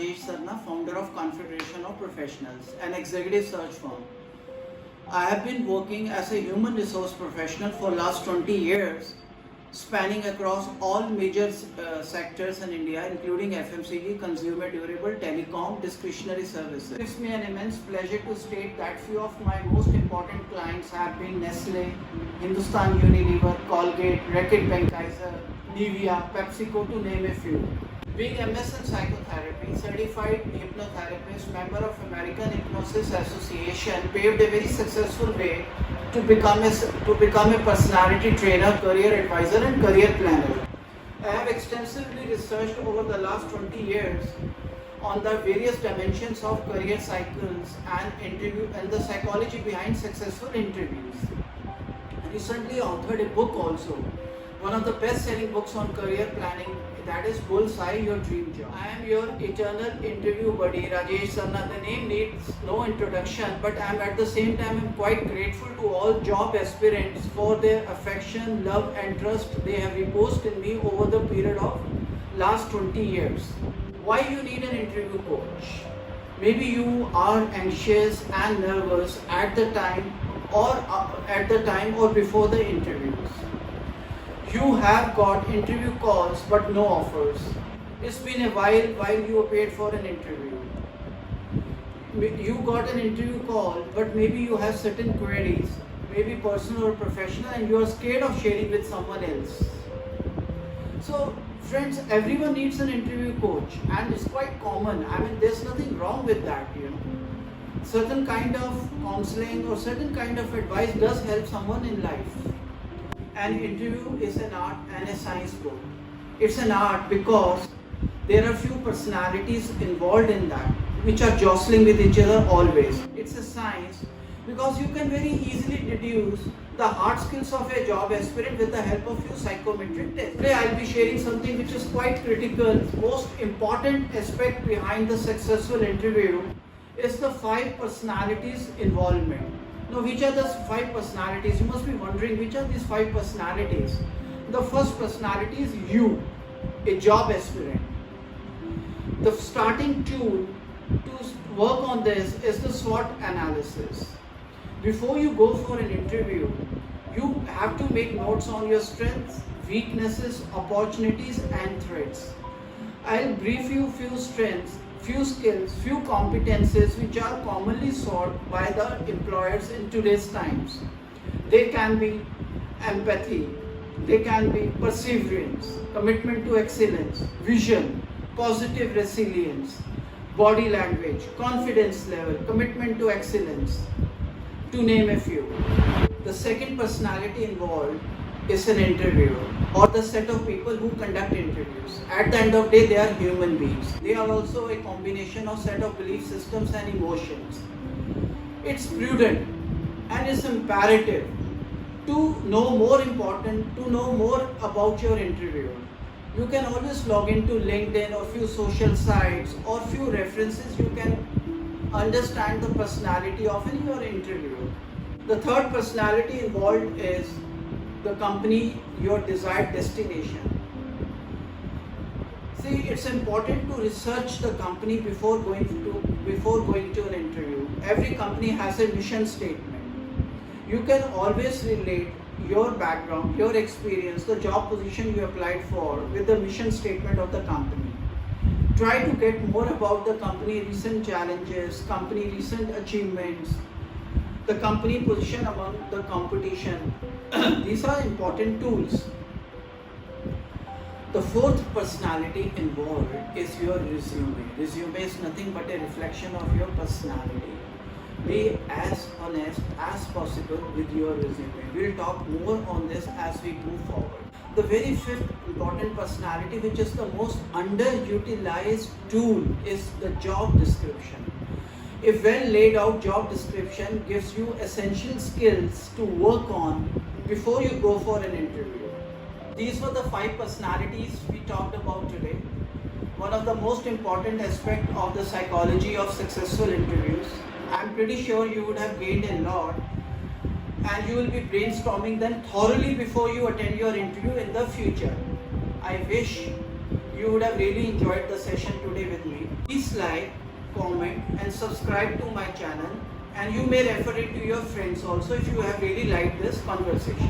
Rajesh Sarna, founder of Confederation of Professionals, an executive search firm. I have been working as a human resource professional for last 20 years, spanning across all major sectors in India, including FMCG, consumer durable, telecom, discretionary services. It gives me an immense pleasure to state that few of my most important clients have been Nestle, Hindustan Unilever, Colgate, Reckitt Benckiser, Nivea, PepsiCo, to name a few. Being MS in psychotherapy, certified hypnotherapist, member of American Hypnosis Association, paved a very successful way to become a personality trainer, career advisor, and career planner. I have extensively researched over the last 20 years on the various dimensions of career cycles and the psychology behind successful interviews. I recently authored a book also, one of the best-selling books on career planning, that is Bullseye, Your Dream Job. I am your eternal interview buddy, Rajesh Sarna. The name needs no introduction, but I am at the same time quite grateful to all job aspirants for their affection, love and trust they have reposed in me over the period of last 20 years. Why you need an interview coach? Maybe you are anxious and nervous at the time or before the interviews. You have got interview calls but no offers. It's been a while you appeared for an interview. You got an interview call, but maybe you have certain queries, maybe personal or professional, and you are scared of sharing with someone else. So friends, everyone needs an interview coach, and it's quite common. I mean, there's nothing wrong with that, Certain kind of counseling or certain kind of advice does help someone in life. An interview is an art and a science both. It's an art because there are few personalities involved in that which are jostling with each other always. It's a science because you can very easily deduce the hard skills of a job aspirant with the help of few psychometric tests. Today I'll be sharing something which is quite critical. Most important aspect behind the successful interview is the 5 personalities involvement. Now, which are the 5 personalities? You must be wondering, which are these 5 personalities? The first personality is you, a job aspirant. The starting tool to work on this is the SWOT analysis. Before you go for an interview, you have to make notes on your strengths, weaknesses, opportunities and threats. I'll brief you few strengths, few skills, few competences which are commonly sought by the employers in today's times. They can be empathy, they can be perseverance, commitment to excellence, vision, positive resilience, body language, confidence level, commitment to excellence, to name a few. The second personality involved is an interviewer or the set of people who conduct interviews. At the end of the day, they are human beings. They are also a combination of set of belief systems and emotions. It's prudent and it's imperative to know more about your interviewer. You can always log into LinkedIn or few social sites or few references. You can understand the personality of your interviewer. The third personality involved is the company, your desired destination. See, it's important to research the company before going to an interview. Every company has a mission statement. You can always relate your background, your experience, the job position you applied for with the mission statement of the company. Try to get more about the company recent challenges, company recent achievements, the company position among the competition. These are important tools. The fourth personality involved is your resume. Resume is nothing but a reflection of your personality. Be as honest as possible with your resume. We'll talk more on this as we move forward. The very fifth important personality, which is the most underutilized tool, is the job description. A well laid out job description gives you essential skills to work on before you go for an interview. These were the 5 personalities we talked about today. One of the most important aspects of the psychology of successful interviews. I'm pretty sure you would have gained a lot, and you will be brainstorming them thoroughly before you attend your interview in the future. I wish you would have really enjoyed the session today with me. Please like, comment and subscribe to my channel, and you may refer it to your friends also if you have really liked this conversation.